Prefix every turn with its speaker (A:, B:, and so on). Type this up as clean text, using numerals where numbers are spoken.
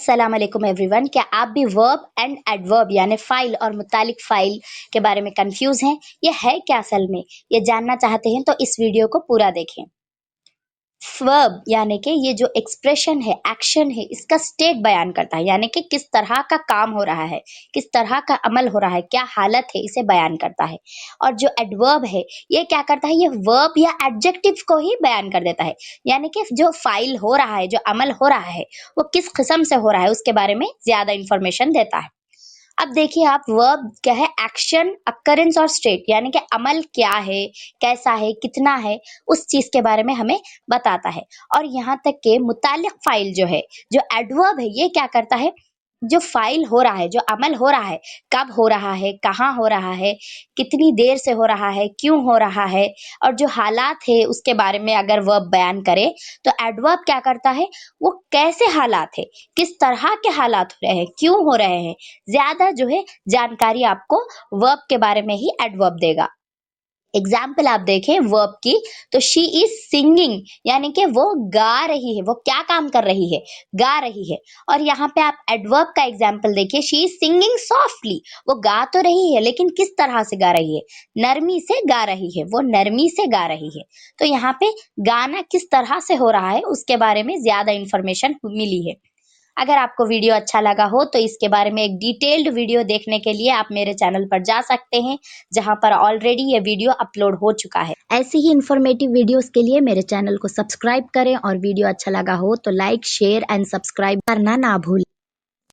A: अस्सलाम वालेकुम एवरीवन। क्या आप भी वर्ब एंड एडवर्ब यानी फाइल और मुतालिक फाइल के बारे में कंफ्यूज हैं? ये है क्या असल में? ये जानना चाहते हैं तो इस वीडियो को पूरा देखें। वर्ब यानी कि ये जो एक्सप्रेशन है, एक्शन है, इसका स्टेट बयान करता है, यानी कि किस तरह का काम हो रहा है, किस तरह का अमल हो रहा है, क्या हालत है, इसे बयान करता है। और जो एडवर्ब है, ये क्या करता है, ये वर्ब या एडजेक्टिव को ही बयान कर देता है, यानी कि जो फाइल हो रहा है, जो अमल हो रहा है, वो किस किस्म से हो रहा है, उसके बारे में ज्यादा इंफॉर्मेशन देता है। अब देखिए आप, वर्ब क्या है, एक्शन, अकरेंस और स्टेट, यानी कि अमल क्या है, कैसा है, कितना है, उस चीज के बारे में हमें बताता है। और यहाँ तक के मुतालिक फाइल जो है, जो एडवर्ब है, ये क्या करता है, जो फाइल हो रहा है, जो अमल हो रहा है, कब हो रहा है, कहाँ हो रहा है, कितनी देर से हो रहा है, क्यों हो रहा है, और जो हालात है उसके बारे में अगर वर्ब बयान करे तो एडवर्ब क्या करता है, वो कैसे हालात है, किस तरह के हालात हो रहे हैं, क्यों हो रहे हैं, ज्यादा जो है जानकारी आपको वर्ब के बारे में ही एडवर्ब देगा। एग्जाम्पल आप देखें वर्ब की, तो शी इज सिंगिंग, यानी कि वो गा रही है, वो क्या काम कर रही है, गा रही है। और यहाँ पे आप एडवर्ब का एग्जाम्पल देखिए, शी इज सिंगिंग सॉफ्टली, वो गा तो रही है लेकिन किस तरह से गा रही है, नरमी से गा रही है, वो नरमी से गा रही है। तो यहाँ पे गाना किस तरह से हो रहा है उसके बारे में ज्यादा इंफॉर्मेशन मिली है। अगर आपको वीडियो अच्छा लगा हो तो इसके बारे में एक डिटेल्ड वीडियो देखने के लिए आप मेरे चैनल पर जा सकते हैं, जहां पर ऑलरेडी ये वीडियो अपलोड हो चुका है। ऐसी ही इंफॉर्मेटिव वीडियोस के लिए मेरे चैनल को सब्सक्राइब करें और वीडियो अच्छा लगा हो तो लाइक, शेयर एंड सब्सक्राइब करना ना भूलें।